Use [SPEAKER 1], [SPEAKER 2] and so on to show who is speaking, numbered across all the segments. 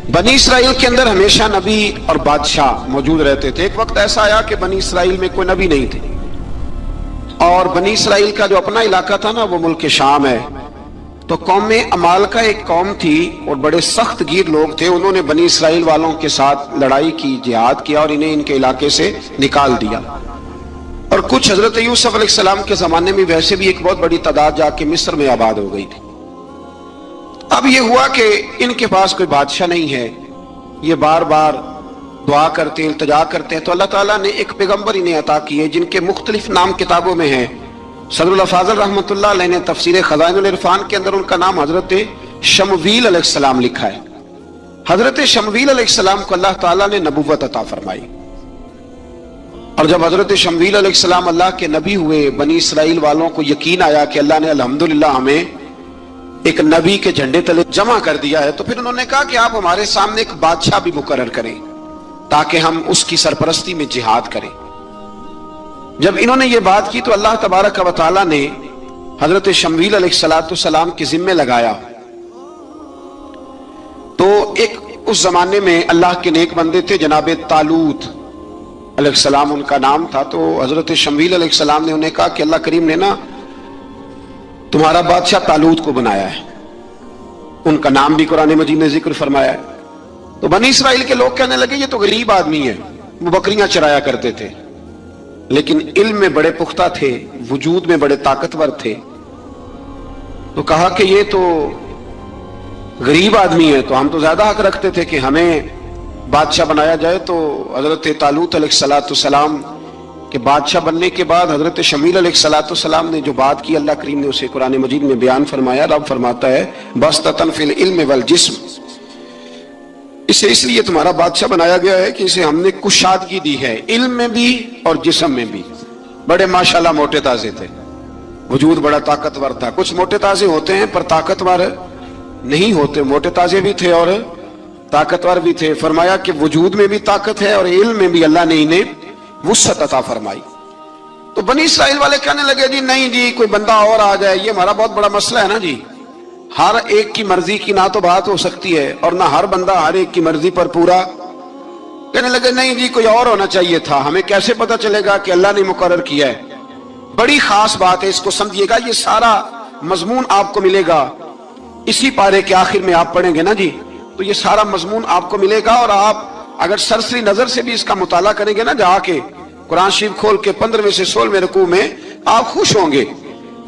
[SPEAKER 1] बनी इसराइल के अंदर हमेशा नबी और बादशाह मौजूद रहते थे। एक वक्त ऐसा आया कि बनी इसराइल में कोई नबी नहीं थे और बनी इसराइल का जो अपना इलाका था ना वो मुल्क शाम है। तो कौम अमाल का एक कौम थी और बड़े सख्त गिर लोग थे। उन्होंने बनी इसराइल वालों के साथ लड़ाई की, जिहाद किया और इन्हें इनके इलाके से निकाल दिया। और कुछ हजरत यूसुफ अलैहिस्सलाम के जमाने में वैसे भी एक बहुत बड़ी तादाद जाके मिस्र में आबाद हो गई थी। अब ये हुआ कि इनके पास कोई बादशाह नहीं है, ये बार बार दुआ करते इल्तिजा करते हैं। तो अल्लाह ताला ने एक पैगंबर इन्हें अता किए जिनके मुख्तलिफ नाम किताबों में हैं। सदरुल फाज़िल रहमतुल्लाह अलैह ने तफसीर खज़ाइनुल इरफान के अंदर उनका नाम हजरत शमवील अलैहिस्सलाम लिखा है। हजरत शमवील अलैहिस्सलाम को अल्लाह ताला ने नबुव्वत अता फरमाई और जब हजरत शमवील अलैहिस्सलाम अल्लाह के नबी हुए, बनी इसराइल वालों को यकीन आया कि अल्लाह ने अल्हम्दुलिल्लाह हमें एक नबी के झंडे तले जमा कर दिया है, तो फिर उन्होंने कहा कि आप हमारे सामने एक बादशाह भी मुकर्रर करें ताकि हम उसकी सरपरस्ती में जिहाद करें। जब इन्होंने ये बात की तो अल्लाह तबारक व तआला ने हजरत शमवील अलैहिस्सलाम के जिम्मे लगाया। तो एक उस जमाने में अल्लाह के नेक बंदे थे, जनाब तालूत अलैहिस्सलाम उनका नाम था। तो हजरत शमवील अलैहिस्सलाम ने उन्हें कहा कि अल्लाह करीम ने ना तुम्हारा बादशाह तालूत को बनाया है। उनका नाम भी कुरान मजीद ने जिक्र फरमाया है। तो बनी इसराइल के लोग कहने लगे ये तो गरीब आदमी है, वो बकरियां चराया करते थे, लेकिन इल्म में बड़े पुख्ता थे, वजूद में बड़े ताकतवर थे। तो कहा कि ये तो गरीब आदमी है, तो हम तो ज्यादा हक रखते थे कि हमें बादशाह बनाया जाए। तो हजरत तालूत अलैहिस्सलाम के बादशाह बनने के बाद हजरत शमील अलैहिस्सलाम ने जो बात की, अल्लाह करीम ने उसे कुरान मजीद में बयान फरमाया। रब फरमाता है बस्ततन फिल इल्म वल जिस्म, इसे इसलिए तुम्हारा बादशाह बनाया गया है कि इसे हमने कुशादगी दी है, इल्म में भी और जिस्म में भी। बड़े माशाल्लाह मोटे ताजे थे, वजूद बड़ा ताकतवर था। कुछ मोटे ताजे होते हैं पर ताकतवर नहीं होते, मोटे ताजे भी थे और ताकतवर भी थे। फरमाया कि वजूद में भी ताकत है और इल्म में भी अल्लाह ने इन्हें वुसअत अता फरमाई। तो बनी इसराइल वाले कहने लगे जी नहीं जी, कोई बंदा और आ जाए, ये हमारा बहुत बड़ा मसला है ना जी। हर एक की मर्जी की ना तो बात हो सकती है और ना हर बंदा हर एक की मर्जी पर पूरा। कहने लगे नहीं जी, कोई और होना चाहिए था, हमें कैसे पता चलेगा कि अल्लाह ने मुकर्रर किया है। बड़ी खास बात है, इसको समझिएगा, ये सारा मजमून आपको मिलेगा इसी पारे के आखिर में। आप पढ़ेंगे ना जी तो ये सारा मजमून आपको मिलेगा और आप अगर सरसरी नजर से भी इसका मुताला करेंगे ना, जाके कुरान शरीफ खोल के 15वें से 16वें रुकू में, आप खुश होंगे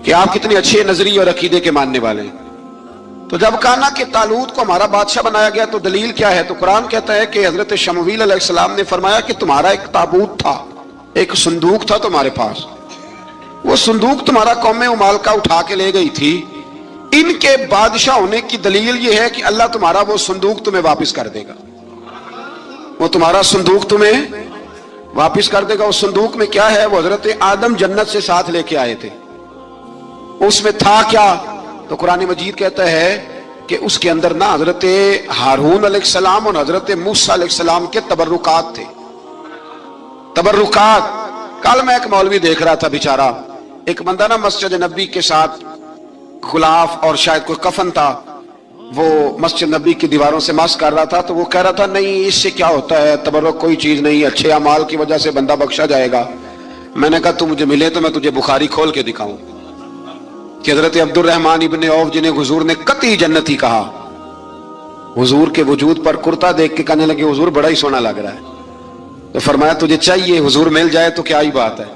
[SPEAKER 1] कि आप कितने अच्छे नजरिए और अकीदे के मानने वाले हैं। तो जब कहा ना कि तालूत को हमारा बादशाह बनाया गया तो दलील क्या है, तो कुरान कहता है कि हजरत शमवील अलैहिस्सलाम ने फरमाया कि तुम्हारा एक ताबूत था, एक संदूक था तुम्हारे पास, वो संदूक तुम्हारा कौम उमाल का उठा के ले गई थी। इनके बादशाह होने की दलील ये है कि अल्लाह तुम्हारा वो संदूक तुम्हें वापिस कर देगा, वो तुम्हारा संदूक तुम्हें वापिस कर देगा। उस संदूक में क्या है, वो हजरत आदम जन्नत से साथ लेके आए थे। उसमें था क्या, तो कुरान मजीद कहता है कि उसके अंदर ना हजरत हारून अलैहिस्सलाम और हजरत मूसा अलैहिस्सलाम के तबर्रुकात थे। तबर्रुकात, कल मैं एक मौलवी देख रहा था, बेचारा एक बंदा ना मस्जिद नबी के साथ गुलाफ और शायद कोई कफन था, वो मस्जिद नबी की दीवारों से मस कर रहा था। तो वो कह रहा था नहीं इससे क्या होता है, तबर्रुक कोई चीज नहीं, अच्छे अमाल की वजह से बंदा बख्शा जाएगा। मैंने कहा तू मुझे मिले तो मैं तुझे बुखारी खोल के दिखाऊं कि हजरत अब्दुर्रहमान इब्ने औफ जिन्हें हुजूर ने कतई जन्नती कहा, हुजूर के वजूद पर कुर्ता देख के कहने लगे हुजूर बड़ा ही सोना लग रहा है। तो फरमाया तुझे चाहिए, हुजूर मिल जाए तो क्या ही बात है।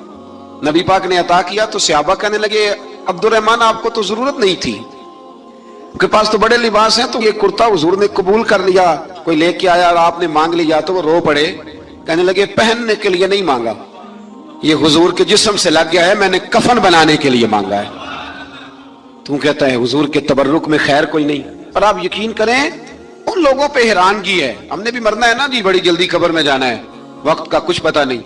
[SPEAKER 1] नबी पाक ने अता किया तो सहाबा कहने लगे अब्दुर्रहमान आपको तो जरूरत नहीं थी, उनके पास तो बड़े लिबास हैं, तो ये कुर्ता हुजूर ने कबूल कर लिया, कोई लेके आया और आपने मांग लिया। तो वो रो पड़े, कहने लगे पहनने के लिए नहीं मांगा, ये हुजूर के जिस्म से लग गया है, मैंने कफन बनाने के लिए मांगा है। तू कहता है हुजूर के तबर्रुक में खैर कोई नहीं। और आप यकीन करें उन लोगों पे हैरानगी है, हमने भी मरना है ना जी, बड़ी जल्दी कब्र में जाना है, वक्त का कुछ पता नहीं,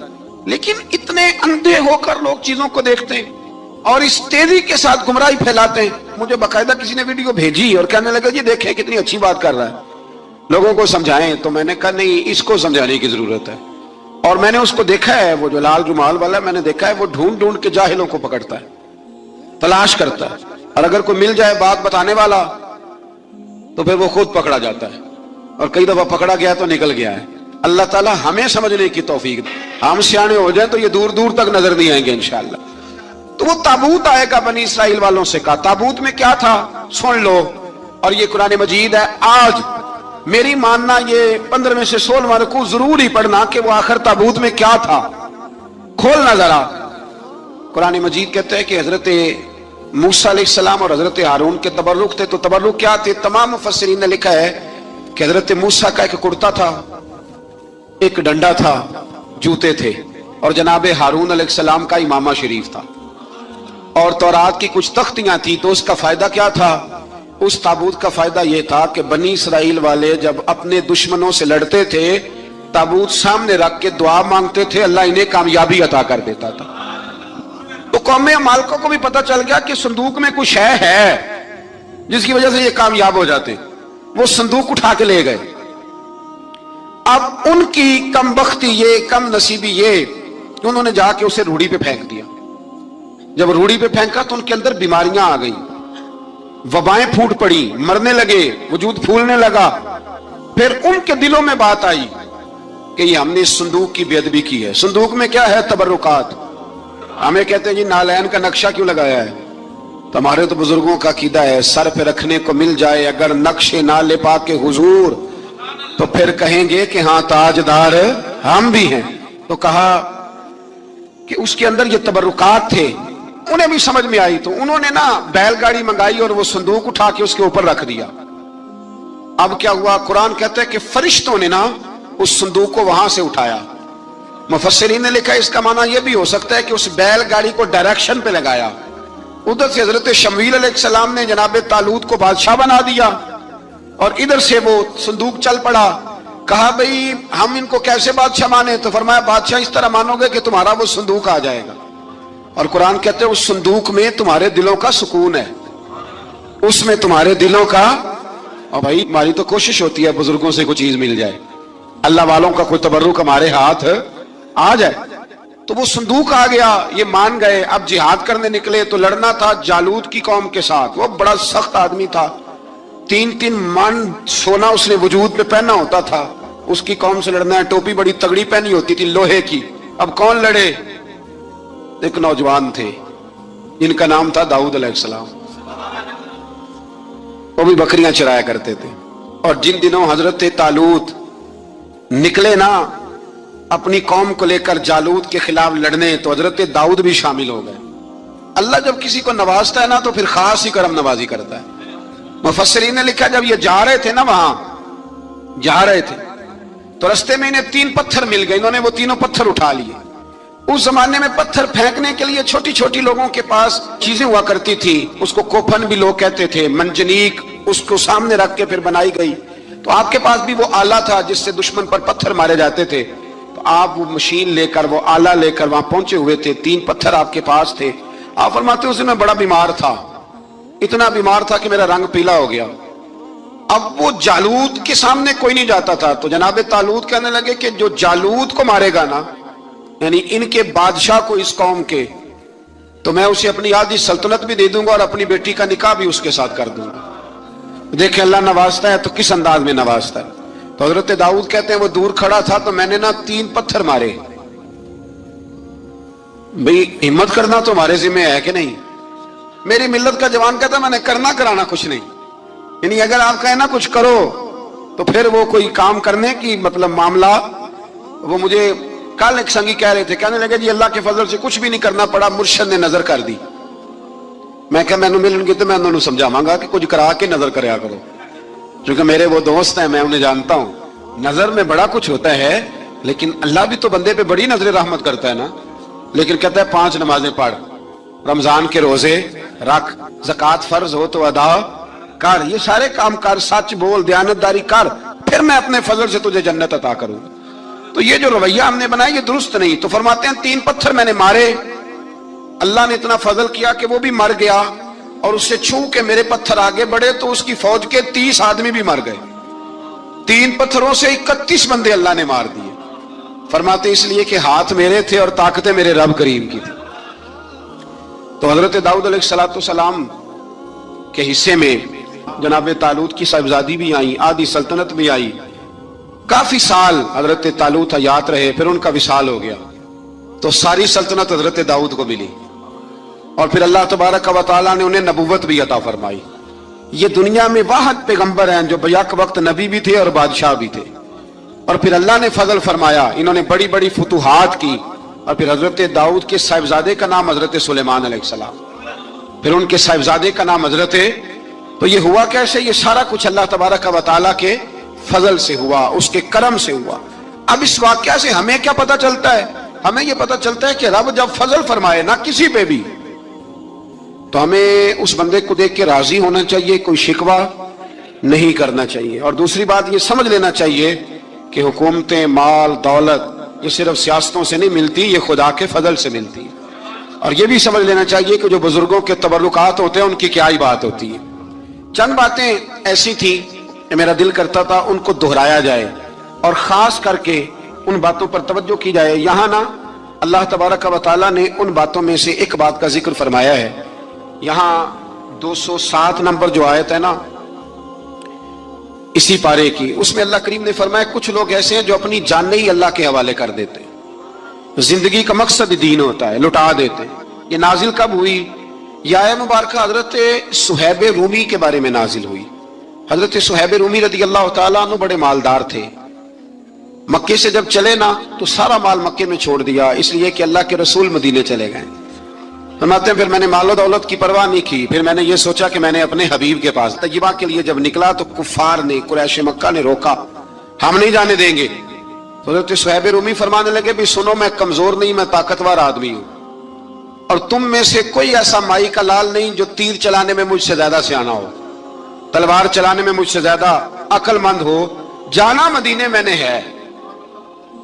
[SPEAKER 1] लेकिन इतने अंधे होकर लोग चीजों को देखते हैं और इस तेजी के साथ गुमराही फैलाते हैं। मुझे बाकायदा किसी ने वीडियो भेजी और कहने लगा जी देखें कितनी अच्छी बात कर रहा है, लोगों को समझाएं। तो मैंने कहा नहीं, इसको समझाने की जरूरत है। और मैंने उसको देखा है, वो जो लाल रुमाल वाला मैंने देखा है, वो ढूंढ ढूंढ के जाहिलों को पकड़ता है, तलाश करता है, और अगर कोई मिल जाए बात बताने वाला तो फिर वो खुद पकड़ा जाता है। और कई दफा पकड़ा गया तो निकल गया है। अल्लाह ताला हमें समझने की तौफीक दे। हम सियाने हो जाए तो ये दूर दूर तक नजर नहीं आएंगे इंशाअल्लाह। तो वो ताबूत आएगा बनी इसराइल वालों से कहा, ताबूत में क्या था सुन लो। और ये कुरान मजीद है। आज मेरी मानना ये 15 में से 16वां रुकू जरूर ही पढ़ना कि वो आखिर ताबूत में क्या था, खोलना जरा। कुरान मजीद कहते हैं कि हजरत मूसा अलैहिस्सलाम और हजरत हारून के तबर्रुक थे। तो तबर्रुक क्या थे? तमाम मुफस्सिरीन ने लिखा है कि हजरत मूसा का एक कुर्ता था, एक डंडा था, जूते थे, और जनाब हारून अलैहिस्सलाम का इमामा शरीफ था, और तौरात की कुछ तख्तियां थी। तो उसका फायदा क्या था? उस ताबूत का फायदा यह था कि बनी इसराइल वाले जब अपने दुश्मनों से लड़ते थे, ताबूत सामने रख के दुआ मांगते थे, अल्लाह इन्हें कामयाबी अता कर देता था। तो कौम मालकों को भी पता चल गया कि संदूक में कुछ है जिसकी वजह से ये कामयाब हो जाते। वो संदूक उठा के ले गए। अब उनकी कम बख्ती ये, कम नसीबी ये, उन्होंने जाके उसे रूढ़ी पे फेंक दिया। जब रूढ़ी पे फेंका तो उनके अंदर बीमारियां आ गई, वबाएं फूट पड़ी, मरने लगे, वजूद फूलने लगा। फिर उनके दिलों में बात आई कि ये हमने इस संदूक की बेअदबी की है। संदूक में क्या है? तबर्रुकात। हमें कहते हैं जी नालैन का नक्शा क्यों लगाया है? तो हमारे तो बुजुर्गों का कीदा है, सर पे रखने को मिल जाए अगर नक्शे ना ले पाके हुजूर, तो फिर कहेंगे कि हाँ ताजदार हम भी हैं। तो कहा कि उसके अंदर ये तबर्रुकात थे। उन्हें भी समझ में आई तो उन्होंने ना बैलगाड़ी मंगाई और वो संदूक उठा के उसके ऊपर रख दिया। अब क्या हुआ? कुरान कहता है कि फरिश्तों ने ना उस संदूक को वहां से उठाया। मुफस्सिरीन ने लिखा इसका माना यह भी हो सकता है कि उस बैलगाड़ी को डायरेक्शन पे लगाया। उधर से हजरत शमूएल अलैहिस्सलाम ने जनाब तालूत को बादशाह बना दिया और इधर से वो संदूक चल पड़ा। कहा भाई हम इनको कैसे बादशाह माने? तो फरमाया बादशाह इस तरह मानोगे कि तुम्हारा वो संदूक आ जाएगा। और कुरान कहते हैं उस संदूक में तुम्हारे दिलों का सुकून है, उसमें तुम्हारे दिलों का। और भाई हमारी तो कोशिश होती है बुजुर्गों से कोई चीज मिल जाए, अल्लाह वालों का कोई तबर्रुक हमारे हाथ आ जाए। तो वो संदूक आ गया, ये मान गए। अब जिहाद करने निकले तो लड़ना था जालूत की कौम के साथ। वो बड़ा सख्त आदमी था, 3-3 मन सोना उसने वजूद पे पहना होता था। उसकी कौम से लड़ना है, टोपी बड़ी तगड़ी पहनी होती थी लोहे की। अब कौन लड़े? एक नौजवान थे जिनका नाम था दाऊद अलैहिस्सलाम। वो भी बकरियां चराया करते थे। और जिन दिनों हजरत तालूत निकले ना अपनी कौम को लेकर जालूत के खिलाफ लड़ने, तो हजरत दाऊद भी शामिल हो गए। अल्लाह जब किसी को नवाजता है ना तो फिर खास ही करम नवाजी करता है। मुफस्सिरीन ने लिखा जब ये जा रहे थे ना, वहां जा रहे थे तो रास्ते में इन्हें 3 पत्थर मिल गए। इन्होंने वो तीनों पत्थर उठा लिए। उस जमाने में पत्थर फेंकने के लिए छोटी छोटी लोगों के पास चीजें हुआ करती थी, उसको कोफन भी लोग कहते थे, मंजनीक, उसको सामने रख के फिर बनाई गई। तो आपके पास भी वो आला था जिससे दुश्मन पर पत्थर मारे जाते थे। तो आप वो मशीन लेकर, वो आला लेकर वहां पहुंचे हुए थे। 3 पत्थर आपके पास थे। आप फरमाते उस दिन मैं बड़ा बीमार था, इतना बीमार था कि मेरा रंग पीला हो गया। अब वो जालूत के सामने कोई नहीं जाता था। तो जनाब तालूत कहने लगे कि जो जालूत को मारेगा ना, यानी इनके बादशाह को इस कौम के, तो मैं उसे अपनी आधी सल्तनत भी दे दूंगा और अपनी बेटी का निकाह भी उसके साथ कर दूंगा। देखे अल्लाह नवाजता है तो किस अंदाज में नवाजता है। तो हजरत दाऊद कहते हैं वो दूर खड़ा था तो मैंने ना 3 पत्थर मारे। भाई हिम्मत करना तो हमारे जिम्मे है कि नहीं? मेरी मिल्लत का जवान कहता मैंने करना कराना कुछ नहीं, यानी अगर आप कहें ना कुछ करो तो फिर वो कोई काम करने की मतलब मामला। वो मुझे कल एक संगी कह रहे थे, कहने लगे जी अल्लाह के फजल से कुछ भी नहीं करना पड़ा, मुर्शद ने नजर कर दी। मैं क्या मैनू मिलूंगी तो मैं उन्होंने समझावांगा कि कुछ करा के नजर कराया करो, क्योंकि मेरे वो दोस्त हैं, मैं उन्हें जानता हूं। नजर में बड़ा कुछ होता है, लेकिन अल्लाह भी तो बंदे पे बड़ी नजर रहमत करता है ना। लेकिन कहता है 5 नमाजें पढ़, रमजान के रोजे रख, ज़कात फर्ज हो तो अदा कर, ये सारे काम कर, सच बोल, दयानतदारी कर, फिर मैं अपने फजल से तुझे जन्नत अता करूंगा। तो ये जो रवैया हमने बनाया ये दुरुस्त नहीं। तो फरमाते हैं 3 पत्थर मैंने मारे, अल्लाह ने इतना फजल किया कि वो भी मर गया और उससे छू के मेरे पत्थर आगे बढ़े तो उसकी फौज के 30 आदमी भी मर गए। 3 पत्थरों से 31 बंदे अल्लाह ने मार दिए। फरमाते इसलिए कि हाथ मेरे थे और ताकतें मेरे रब करीम की थी। तो हजरत दाऊद अलैहिस्सलाम के हिस्से में जनाब तालूत की साहिबजादी भी आई, आधी सल्तनत भी आई, काफी साल हजरत तालूत हयात रहे, फिर उनका विसाल हो गया तो सारी सल्तनत हजरत दाऊद को मिली और फिर अल्लाह तबारक व तआला ने उन्हें नबूवत भी अता फरमाई। ये दुनिया में वाहद पैगंबर हैं जो बैक वक्त नबी भी थे और बादशाह भी थे। और फिर अल्लाह ने फजल फरमाया, इन्होंने बड़ी बड़ी फुतूहात की। और फिर हजरत दाऊद के साहिबजादे का नाम हजरत सुलेमान अलैहिस्सलाम, फिर उनके साहिबजादे का नाम हजरत। तो ये हुआ कैसे? ये सारा कुछ अल्लाह तबारक व तआला के फजल से हुआ, उसके करम से हुआ। अब इस वाकया से हमें क्या पता चलता है? हमें यह पता चलता है कि रब जब फजल फरमाए ना किसी पे भी, तो हमें उस बंदे को देख के राजी होना चाहिए, कोई शिकवा नहीं करना चाहिए। और दूसरी बात ये समझ लेना चाहिए कि हुकूमतें, माल, दौलत ये सिर्फ सियासतों से नहीं मिलती, ये खुदा के फजल से मिलती है। और ये भी समझ लेना चाहिए कि जो बुजुर्गों के तबरुकात होते हैं उनकी क्या ही बात होती है। चंद बातें ऐसी थी कि मेरा दिल करता था उनको दोहराया जाए और खास करके उन बातों पर तवज्जो की जाए। यहां ना अल्लाह तबारक व तआला ने उन बातों में से एक बात का जिक्र फरमाया है। यहां 207 नंबर जो आयत है ना इसी पारे की, उसमें अल्लाह करीम ने फरमाया कुछ लोग ऐसे हैं जो अपनी जान ही अल्लाह के हवाले कर देते हैं। जिंदगी का मकसद दीन होता है, लुटा देते हैं। ये नाजिल कब हुई? यह आयत मुबारक हजरत सुहैब रूमी के बारे में नाजिल हुई। हजरत सुहैब रूमी रदी अल्लाह तआला अन्हु बड़े मालदार थे। मक्के से जब चले ना तो सारा माल मक्के में छोड़ दिया, इसलिए कि अल्लाह के रसूल मदीने चले गए। फरमाते हैं फिर मैंने मालो दौलत की परवाह नहीं की, फिर मैंने ये सोचा कि मैंने अपने हबीब के पास तजर्बा के लिए जब निकला तो कुफार ने, कुरैश मक्का ने रोका, हम नहीं जाने देंगे। तो हज़रत सुहैब रूमी फरमाने लगे भी सुनो, मैं कमजोर नहीं, मैं ताकतवर आदमी हूं और तुम में से कोई ऐसा माई का लाल नहीं जो तीर चलाने में मुझसे ज्यादा सियाना हो, तलवार चलाने में मुझसे ज्यादा अक्लमंद हो। जाना मदीने मैंने है।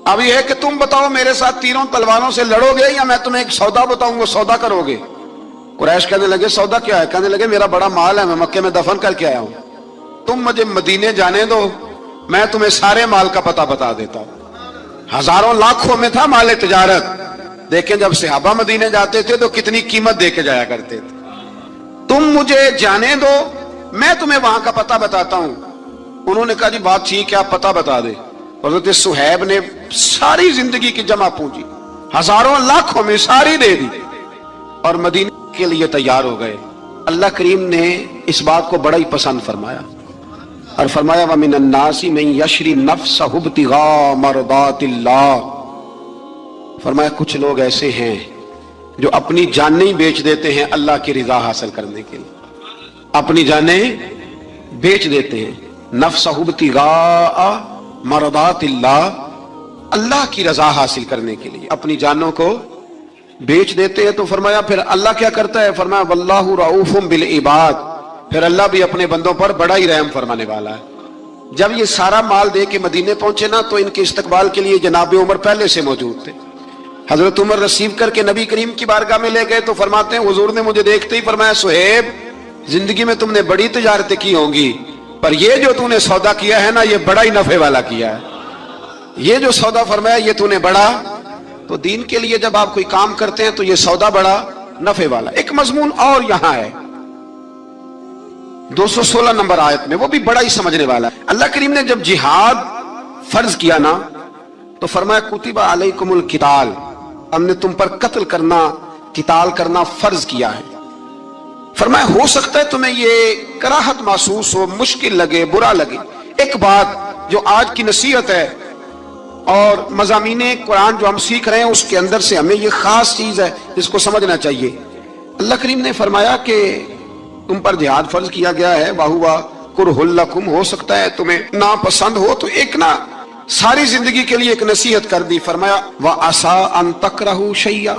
[SPEAKER 1] अब यह है कि तुम बताओ मेरे साथ तीरों तलवारों से लड़ोगे या मैं तुम्हें एक सौदा बताऊंगा, सौदा करोगे? कुरैश कहने लगे सौदा क्या है? कहने लगे मेरा बड़ा माल है, मैं मक्के में दफन करके आया हूं, तुम मुझे मदीने जाने दो, मैं तुम्हें सारे माल का पता बता देता हूं। हजारों लाखों में था माल तिजारत। देखें जब सहाबा मदीने जाते थे तो कितनी कीमत दे के जाया करते थे। तुम मुझे जाने दो, मैं तुम्हें वहां का पता बताता हूं। उन्होंने कहा जी बात ठीक है, आप पता बता दे। हज़रत सुहैब ने सारी जिंदगी की जमा पूंजी हजारों लाखों में सारी दे दी और मदीने के लिए तैयार हो गए। अल्लाह करीम ने इस बात को बड़ा ही पसंद फरमाया और फरमाया व मिनन नासी मन यशरी नफ्सहु इब्तिगा मरदातिल्लाह। फरमाया कुछ लोग ऐसे हैं जो अपनी जानें ही बेच देते हैं अल्लाह की रिजा हासिल करने के लिए, अपनी जानें बेच देते हैं। नफ्सहु इब्तिगा मरदातिल्लाह, अल्लाह की रजा हासिल करने के लिए अपनी जानों को बेच देते हैं। तो फरमाया फिर अल्लाह क्या करता है? फरमाया वल्लाहु रऊफुम बिल इबाद, फिर अल्लाह भी अपने बंदों पर बड़ा ही रहम फरमाने वाला है। जब ये सारा माल दे के मदीने पहुंचे ना तो इनके इस्तकबाल के लिए जनाब उमर पहले से मौजूद थे। हजरत उमर रिसीव करके नबी करीम की बारगाह में ले गए तो फरमाते हैं हुजूर ने मुझे देखते ही फरमाया सुहेब, जिंदगी में तुमने बड़ी तिजारतें की होंगी पर ये जो तूने सौदा किया है ना ये बड़ा ही नफे वाला किया है। ये जो सौदा फरमाया ये तूने बड़ा, तो दीन के लिए जब आप कोई काम करते हैं तो ये सौदा बड़ा नफे वाला। एक मजमून और यहां है 216 नंबर आयत में, वो भी बड़ा ही समझने वाला है। अल्लाह करीम ने जब जिहाद फर्ज किया ना तो फरमाया कुतिबा अलैकुमुल किताल, हमने तुम पर कत्ल करना, किताल करना फर्ज किया है। फरमाया हो सकता है तुम्हें ये कराहत महसूस हो, मुश्किल लगे, बुरा लगे। एक बात जो आज की नसीहत है और मज़ामीने कुरान जो हम सीख रहे हैं उसके अंदर से हमें ये खास चीज है जिसको समझना चाहिए। अल्लाह करीम ने फरमाया कि तुम पर जिहाद फर्ज किया गया है, वाहुवा कुरहुल लकुम, हो सकता है तुम्हें नापसंद हो। तो एक ना सारी जिंदगी के लिए एक नसीहत कर दी। फरमाया व असा अन तकरहू शैया,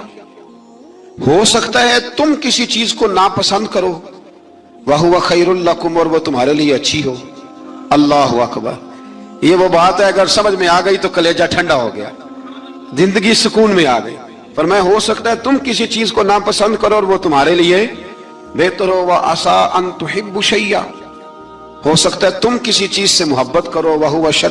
[SPEAKER 1] हो सकता है तुम किसी चीज को नापसंद करो, वहुवा खैरुल लकुम, और वो तुम्हारे लिए अच्छी हो। अल्लाहु अकबर, ये वो बात है अगर समझ में आ गई तो कलेजा ठंडा हो गया, जिंदगी सुकून में आ गई। फरमाया हो सकता है तुम किसी चीज को नापसंद करो और वो तुम्हारे लिए बेहतर हो। व असा अन तुहिब्बु शैया, हो सकता है तुम किसी चीज से मोहब्बत करो, वहुवा शर